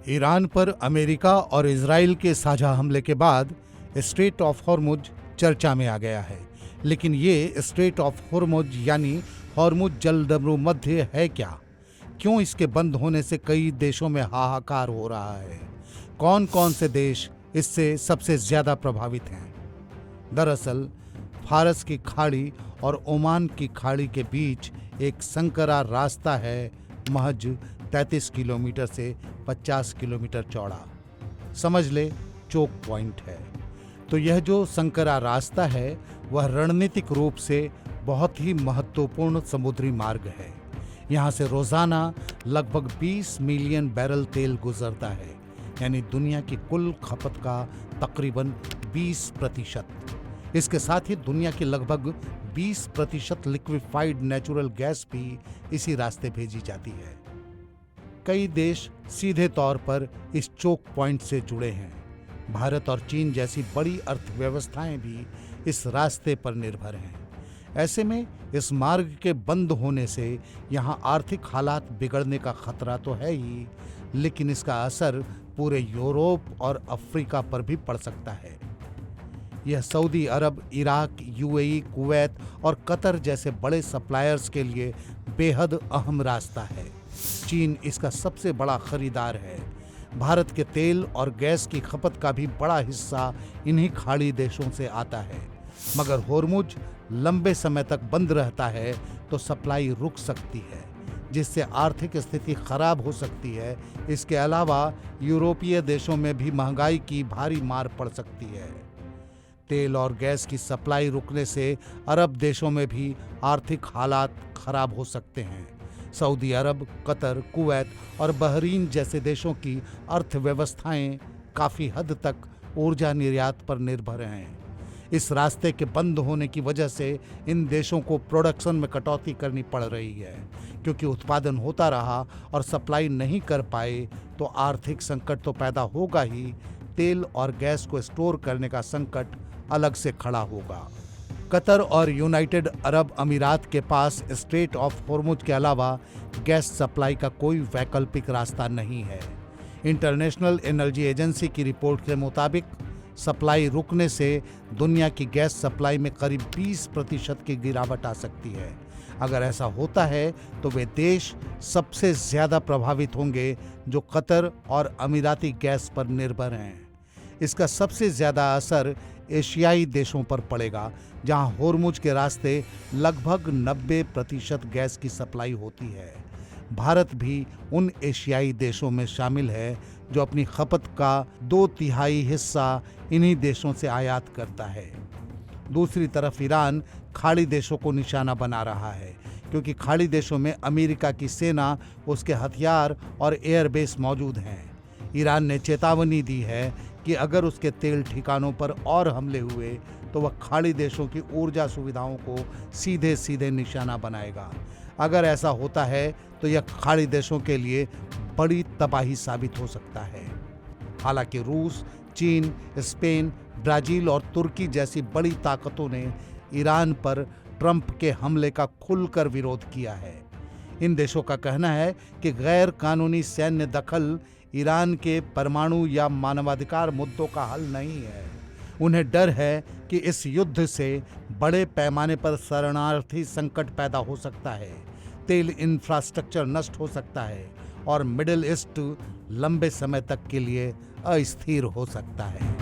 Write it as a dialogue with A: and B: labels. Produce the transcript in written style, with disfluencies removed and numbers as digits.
A: Iran पर America और Israel के साझा हमले के बाद स्ट्रेट ऑफ हॉर्मुज चर्चा में आ गया है। लेकिन ये स्ट्रेट ऑफ हॉर्मुज यानी हॉर्मुज जलडमरू मध्य है क्या? क्यों इसके बंद होने से कई देशों में हाहाकार हो रहा है? कौन कौन से देश इससे सबसे ज्यादा प्रभावित हैं? दरअसल फारस की खाड़ी और ओमान की खाड़ी के बीच एक संकरा रास्ता है, महज 33 किलोमीटर से 50 किलोमीटर चौड़ा। समझ ले, चोक पॉइंट है। तो यह जो संकरा रास्ता है वह रणनीतिक रूप से बहुत ही महत्वपूर्ण समुद्री मार्ग है। यहाँ से रोजाना लगभग 20 मिलियन बैरल तेल गुजरता है, यानी दुनिया की कुल खपत का तकरीबन 20%। इसके साथ ही दुनिया की लगभग 20% लिक्विफाइड नेचुरल गैस भी इसी रास्ते भेजी जाती है। कई देश सीधे तौर पर इस चोक पॉइंट से जुड़े हैं। भारत और चीन जैसी बड़ी अर्थव्यवस्थाएं भी इस रास्ते पर निर्भर हैं। ऐसे में इस मार्ग के बंद होने से यहाँ आर्थिक हालात बिगड़ने का खतरा तो है ही, लेकिन इसका असर पूरे यूरोप और अफ्रीका पर भी पड़ सकता है। यह सऊदी अरब, इराक, यूएई, कुवैत और कतर जैसे बड़े सप्लायर्स के लिए बेहद अहम रास्ता है। चीन इसका सबसे बड़ा खरीदार है। भारत के तेल और गैस की खपत का भी बड़ा हिस्सा इन्हीं खाड़ी देशों से आता है। मगर हॉर्मुज लंबे समय तक बंद रहता है तो सप्लाई रुक सकती है, जिससे आर्थिक स्थिति खराब हो सकती है। इसके अलावा यूरोपीय देशों में भी महंगाई की भारी मार पड़ सकती है। तेल और गैस की सप्लाई रुकने से अरब देशों में भी आर्थिक हालात खराब हो सकते हैं। सऊदी अरब, कतर, कुवैत और बहरीन जैसे देशों की अर्थव्यवस्थाएं काफी हद तक ऊर्जा निर्यात पर निर्भर हैं। इस रास्ते के बंद होने की वजह से इन देशों को प्रोडक्शन में कटौती करनी पड़ रही है, क्योंकि उत्पादन होता रहा और सप्लाई नहीं कर पाए तो आर्थिक संकट तो पैदा होगा ही, तेल और गैस को स्टोर करने का संकट अलग से खड़ा होगा। कतर और यूनाइटेड अरब अमीरात के पास स्ट्रेट ऑफ हॉर्मुज के अलावा गैस सप्लाई का कोई वैकल्पिक रास्ता नहीं है। इंटरनेशनल एनर्जी एजेंसी की रिपोर्ट के मुताबिक सप्लाई रुकने से दुनिया की गैस सप्लाई में करीब 20% की गिरावट आ सकती है। अगर ऐसा होता है तो वे देश सबसे ज्यादा प्रभावित होंगे जो कतर और अमीराती गैस पर निर्भर हैं। इसका सबसे ज्यादा असर एशियाई देशों पर पड़ेगा, जहां हॉर्मुज के रास्ते लगभग 90% गैस की सप्लाई होती है। भारत भी उन एशियाई देशों में शामिल है जो अपनी खपत का 2/3 हिस्सा इन्हीं देशों से आयात करता है। दूसरी तरफ ईरान खाड़ी देशों को निशाना बना रहा है, क्योंकि खाड़ी देशों में अमेरिका की सेना, उसके हथियार और एयरबेस मौजूद हैं। ईरान ने चेतावनी दी है कि अगर उसके तेल ठिकानों पर और हमले हुए तो वह खाड़ी देशों की ऊर्जा सुविधाओं को सीधे सीधे निशाना बनाएगा। अगर ऐसा होता है तो यह खाड़ी देशों के लिए बड़ी तबाही साबित हो सकता है। हालांकि रूस, चीन, स्पेन, ब्राजील और तुर्की जैसी बड़ी ताकतों ने ईरान पर ट्रंप के हमले का खुलकर विरोध किया है। इन देशों का कहना है कि गैर कानूनी सैन्य दखल ईरान के परमाणु या मानवाधिकार मुद्दों का हल नहीं है। उन्हें डर है कि इस युद्ध से बड़े पैमाने पर शरणार्थी संकट पैदा हो सकता है, तेल इंफ्रास्ट्रक्चर नष्ट हो सकता है और मिडिल ईस्ट लंबे समय तक के लिए अस्थिर हो सकता है।